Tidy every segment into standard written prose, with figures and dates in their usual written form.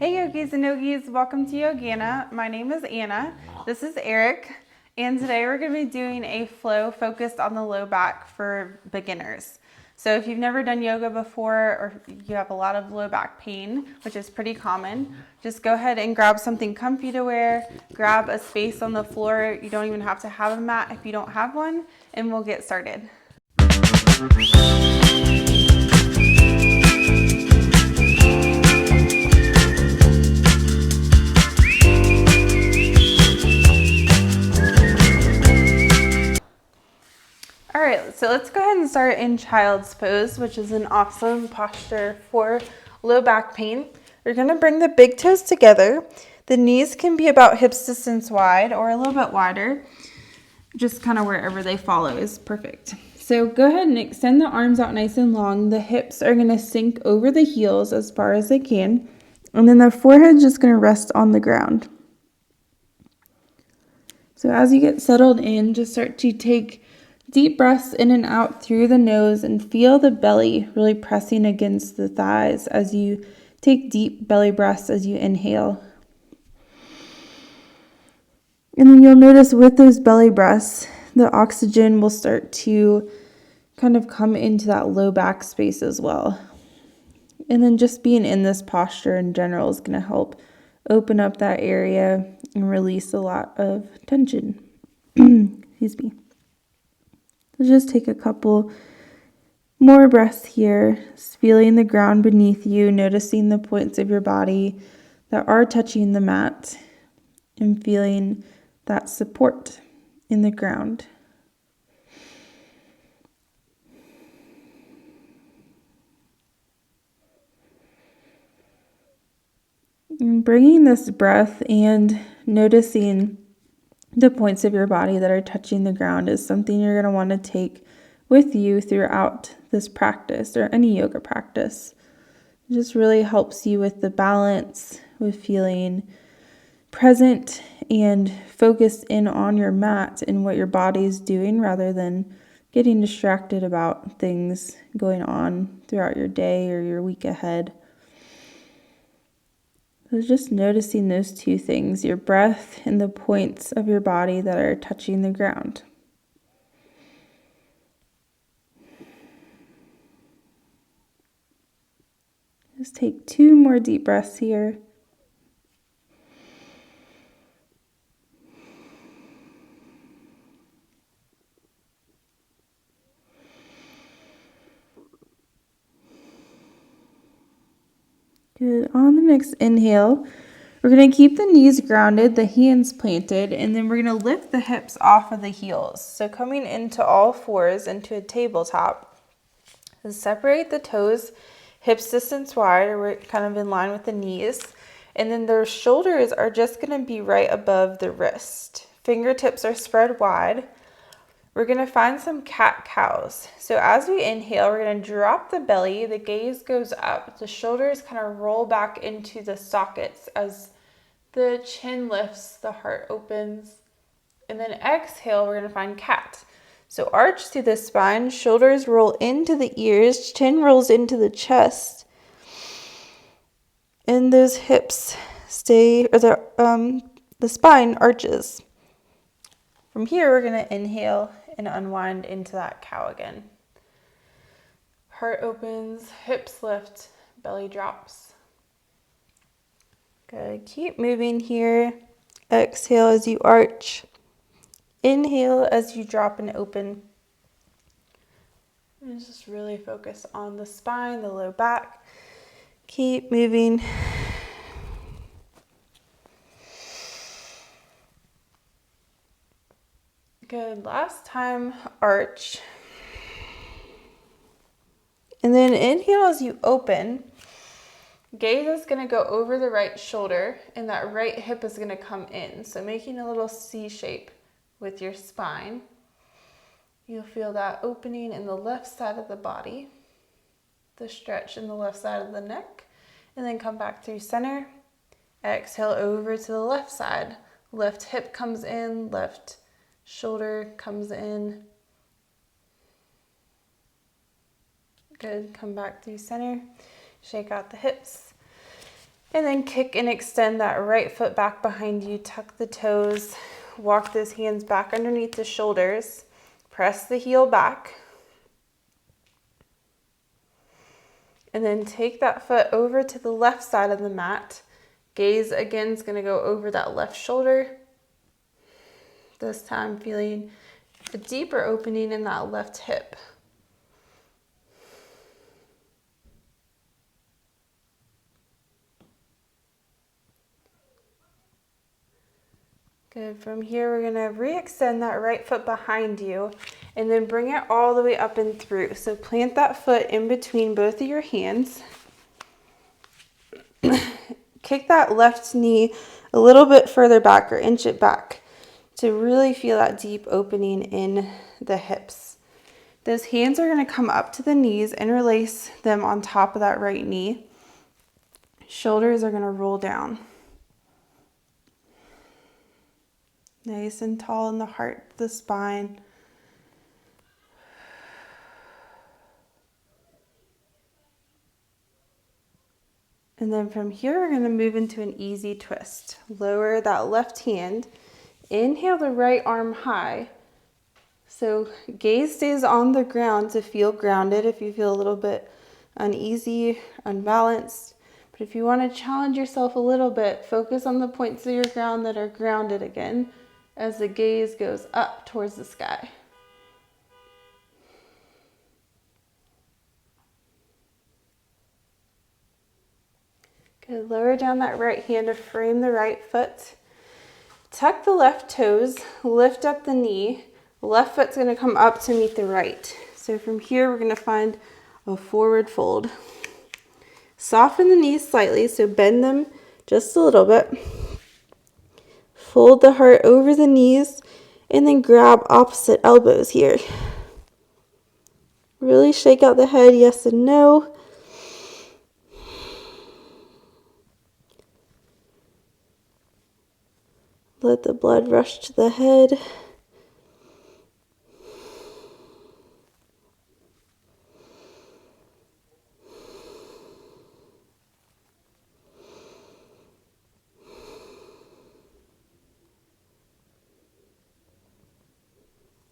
Hey yogis and yogis, welcome to Yogana. My name is Anna. This is Eric, and today we're going to be doing a flow focused on the low back for beginners. So if you've never done yoga before or you have a lot of low back pain, which is pretty common, just go ahead and grab something comfy to wear, grab a space on the floor. You don't even have to have a mat if you don't have one, and we'll get started. All right, so let's go ahead and start in child's pose, which is an awesome posture for low back pain. You're gonna bring the big toes together. The knees can be about hips distance wide or a little bit wider. Just kind of wherever they follow is perfect. So go ahead and extend the arms out nice and long. The hips are gonna sink over the heels as far as they can. And then the forehead's just gonna rest on the ground. So as you get settled in, just start to take deep breaths in and out through the nose and feel the belly really pressing against the thighs as you take deep belly breaths as you inhale. And then you'll notice with those belly breaths, the oxygen will start to kind of come into that low back space as well. And then just being in this posture in general is going to help open up that area and release a lot of tension. Excuse me. So just take a couple more breaths here, just feeling the ground beneath you, noticing the points of your body that are touching the mat, and feeling that support in the ground. And bringing this breath and noticing the points of your body that are touching the ground is something you're going to want to take with you throughout this practice or any yoga practice. It just really helps you with the balance, with feeling present and focused in on your mat and what your body is doing rather than getting distracted about things going on throughout your day or your week ahead. So just noticing those two things, your breath and the points of your body that are touching the ground. Just take 2 more deep breaths here. Good. On the next inhale, we're going to keep the knees grounded, the hands planted, and then we're going to lift the hips off of the heels. So coming into all fours into a tabletop. And separate the toes, hips distance wide, or we're kind of in line with the knees. And then the shoulders are just going to be right above the wrist. Fingertips are spread wide. We're going to find some cat-cows. So as we inhale, we're going to drop the belly, the gaze goes up, the shoulders kind of roll back into the sockets as the chin lifts, the heart opens. And then exhale, we're going to find cat. So arch through the spine, shoulders roll into the ears, chin rolls into the chest. And those hips stay, or the spine arches. From here, we're going to inhale and unwind into that cow again. Heart opens, hips lift, belly drops. Good. Keep moving here. Exhale as you arch. Inhale as you drop and open. And just really focus on the spine, the low back. Keep moving. Good. Last time, arch. And then inhale as you open. Gaze is going to go over the right shoulder, and that right hip is going to come in. So making a little C shape with your spine. You'll feel that opening in the left side of the body, the stretch in the left side of the neck, and then come back through center. Exhale over to the left side. Left hip comes in, left shoulder comes in. Good. Come back through center. Shake out the hips. And then kick and extend that right foot back behind you, tuck the toes, walk those hands back underneath the shoulders, press the heel back, and then take that foot over to the left side of the mat. Gaze again is going to go over that left shoulder. This time feeling a deeper opening in that left hip. Good. From here, we're going to re-extend that right foot behind you and then bring it all the way up and through. So plant that foot in between both of your hands. Kick that left knee a little bit further back or inch it back to really feel that deep opening in the hips. Those hands are going to come up to the knees, interlace them on top of that right knee. Shoulders are going to roll down. Nice and tall in the heart, the spine. And then from here, we're going to move into an easy twist. Lower that left hand. Inhale the right arm high. So gaze stays on the ground to feel grounded if you feel a little bit uneasy, unbalanced. But if you want to challenge yourself a little bit, focus on the points of your ground that are grounded again as the gaze goes up towards the sky. Good. Lower down that right hand to frame the right foot. Tuck the left toes, lift up the knee. Left foot's going to come up to meet the right. So from here, we're going to find a forward fold. Soften the knees slightly, so bend them just a little bit. Fold the heart over the knees and then grab opposite elbows here. Really shake out the head, yes and no. Let the blood rush to the head.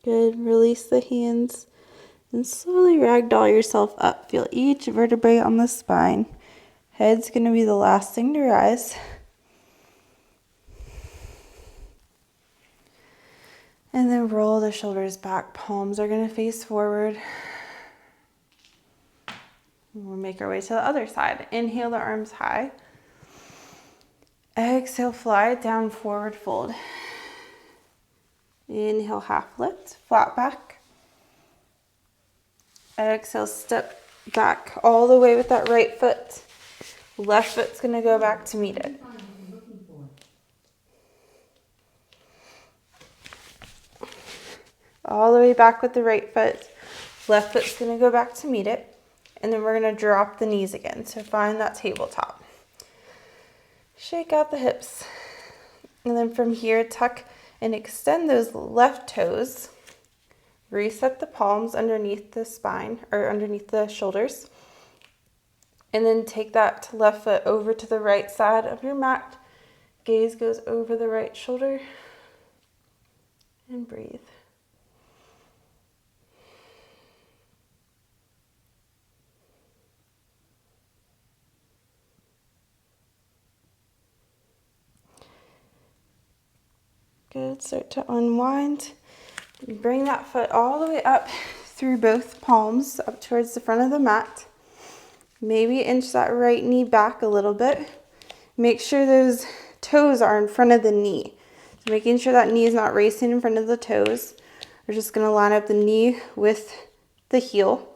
Good. Release the hands and slowly ragdoll yourself up. Feel each vertebrae on the spine. Head's going to be the last thing to rise. And then roll the shoulders back. Palms are going to face forward. We'll make our way to the other side. Inhale the arms high. Exhale, fly it down, forward fold. Inhale, half lift, flat back. Exhale, step back all the way with that right foot. Left foot's going to go back to meet it. All the way back with the right foot. Left foot's going to go back to meet it. And then we're going to drop the knees again. So find that tabletop. Shake out the hips. And then from here, tuck and extend those left toes. Reset the palms underneath the spine or underneath the shoulders. And then take that left foot over to the right side of your mat. Gaze goes over the right shoulder. And breathe. Good. Start to unwind. Bring that foot all the way up through both palms, up towards the front of the mat. Maybe inch that right knee back a little bit. Make sure those toes are in front of the knee. So making sure that knee is not racing in front of the toes. We're just going to line up the knee with the heel.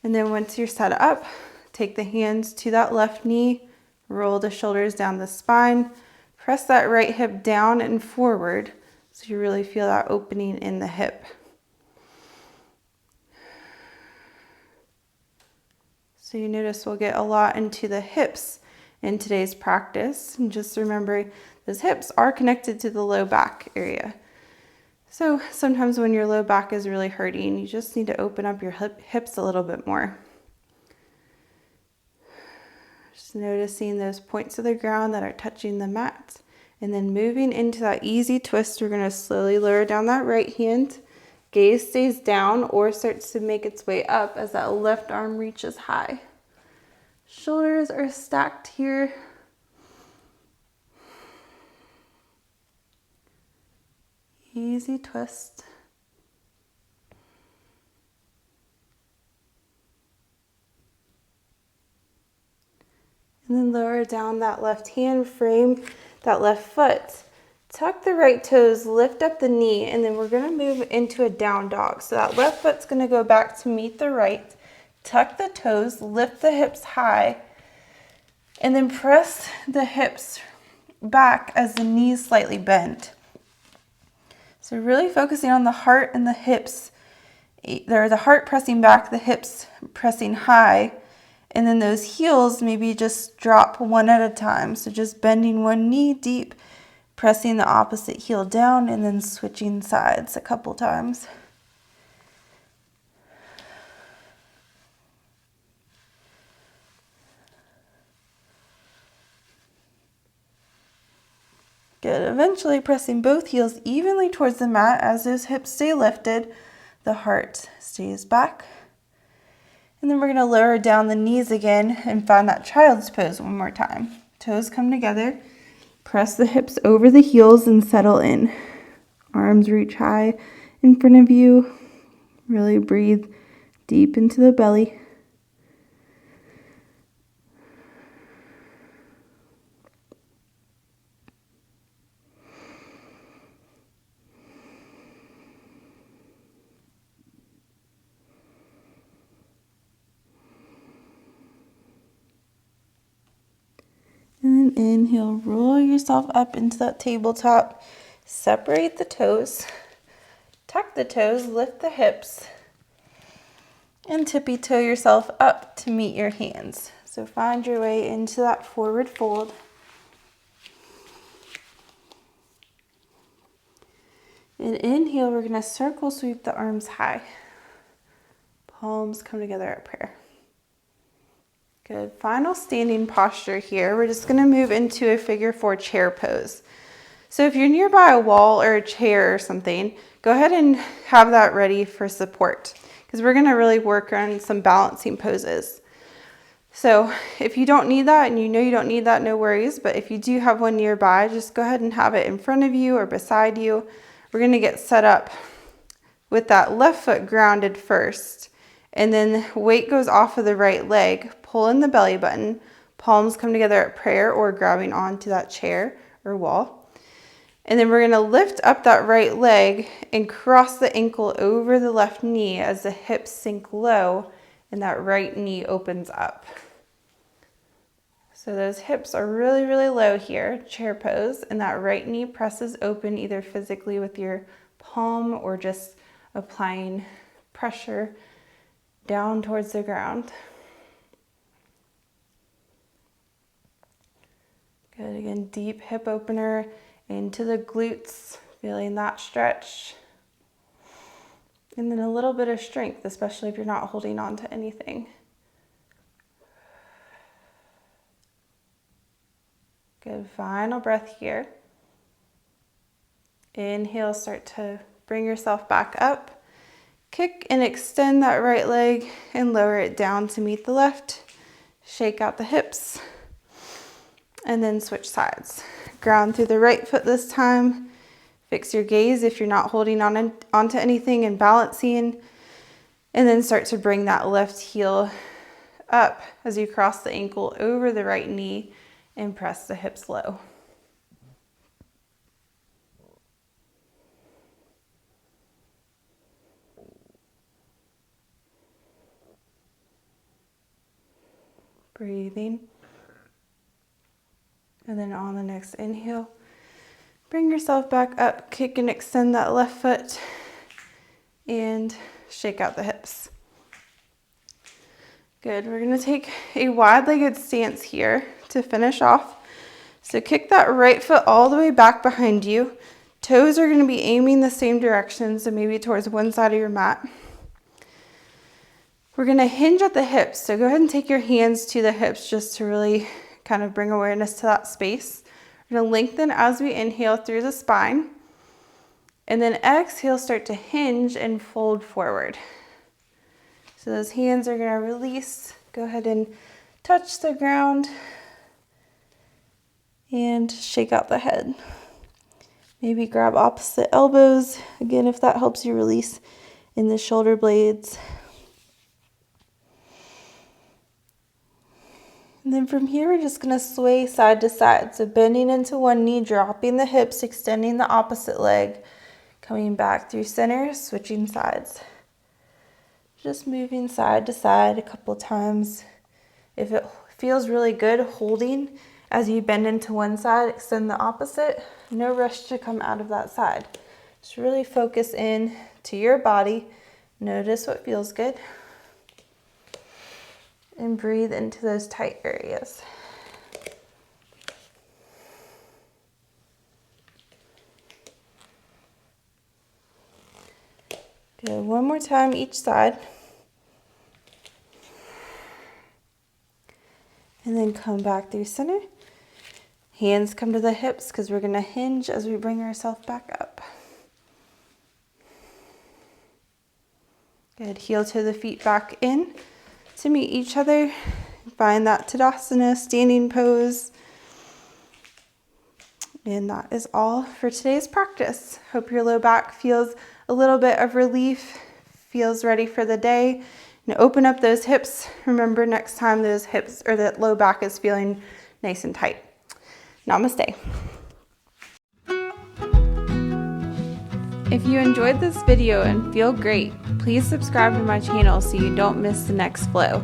And then once you're set up, take the hands to that left knee, roll the shoulders down the spine. Press that right hip down and forward so you really feel that opening in the hip. So you notice we'll get a lot into the hips in today's practice. And just remember, those hips are connected to the low back area. So sometimes when your low back is really hurting, you just need to open up your hips a little bit more. Just noticing those points of the ground that are touching the mat. And then moving into that easy twist, we're going to slowly lower down that right hand. Gaze stays down or starts to make its way up as that left arm reaches high. Shoulders are stacked here. Easy twist. And then lower down that left hand, frame that left foot. Tuck the right toes, lift up the knee, and then we're going to move into a down dog. So that left foot's going to go back to meet the right. Tuck the toes, lift the hips high, and then press the hips back as the knees slightly bend. So really focusing on the heart and the hips. The heart pressing back, the hips pressing high, and then those heels maybe just drop one at a time. So just bending one knee deep, pressing the opposite heel down, and then switching sides a couple times. Good. Eventually pressing both heels evenly towards the mat as those hips stay lifted. The heart stays back. And then we're going to lower down the knees again and find that child's pose one more time. Toes come together. Press the hips over the heels and settle in. Arms reach high in front of you. Really breathe deep into the belly. And then inhale, roll yourself up into that tabletop. Separate the toes. Tuck the toes, lift the hips. And tippy toe yourself up to meet your hands. So find your way into that forward fold. And inhale, we're going to circle sweep the arms high. Palms come together at prayer. Good. Final standing posture here. We're just going to move into a figure 4 chair pose. So if you're nearby a wall or a chair or something, go ahead and have that ready for support because we're going to really work on some balancing poses. So if you don't need that and you know you don't need that, no worries. But if you do have one nearby, just go ahead and have it in front of you or beside you. We're going to get set up with that left foot grounded first. And then weight goes off of the right leg, pull in the belly button, palms come together at prayer or grabbing onto that chair or wall. And then we're going to lift up that right leg and cross the ankle over the left knee as the hips sink low and that right knee opens up. So those hips are really, really low here, chair pose, and that right knee presses open either physically with your palm or just applying pressure down towards the ground. Good. Again, deep hip opener into the glutes, feeling that stretch. And then a little bit of strength, especially if you're not holding on to anything. Good. Final breath here. Inhale, start to bring yourself back up. Kick and extend that right leg and lower it down to meet the left. Shake out the hips and then switch sides. Ground through the right foot this time. Fix your gaze if you're not holding onto anything and balancing. And then start to bring that left heel up as you cross the ankle over the right knee and press the hips low. Breathing. And then on the next inhale, bring yourself back up, kick and extend that left foot, and shake out the hips. Good. We're going to take a wide-legged stance here to finish off. So kick that right foot all the way back behind you. Toes are going to be aiming the same direction, so maybe towards one side of your mat. We're gonna hinge at the hips. So go ahead and take your hands to the hips just to really kind of bring awareness to that space. We're gonna lengthen as we inhale through the spine. And then exhale, start to hinge and fold forward. So those hands are gonna release. Go ahead and touch the ground and shake out the head. Maybe grab opposite elbows. Again, if that helps you release in the shoulder blades. And then from here, we're just gonna sway side to side. So bending into one knee, dropping the hips, extending the opposite leg, coming back through center, switching sides. Just moving side to side a couple times. If it feels really good, holding as you bend into one side, extend the opposite. No rush to come out of that side. Just really focus in to your body. Notice what feels good. And breathe into those tight areas. Good, one more time each side. And then come back through center. Hands come to the hips because we're gonna hinge as we bring ourselves back up. Good, heel to the feet back in to meet each other. Find that Tadasana standing pose. And that is all for today's practice. Hope your low back feels a little bit of relief, feels ready for the day. And open up those hips. Remember next time those hips or that low back is feeling nice and tight. Namaste. If you enjoyed this video and feel great, please subscribe to my channel so you don't miss the next flow.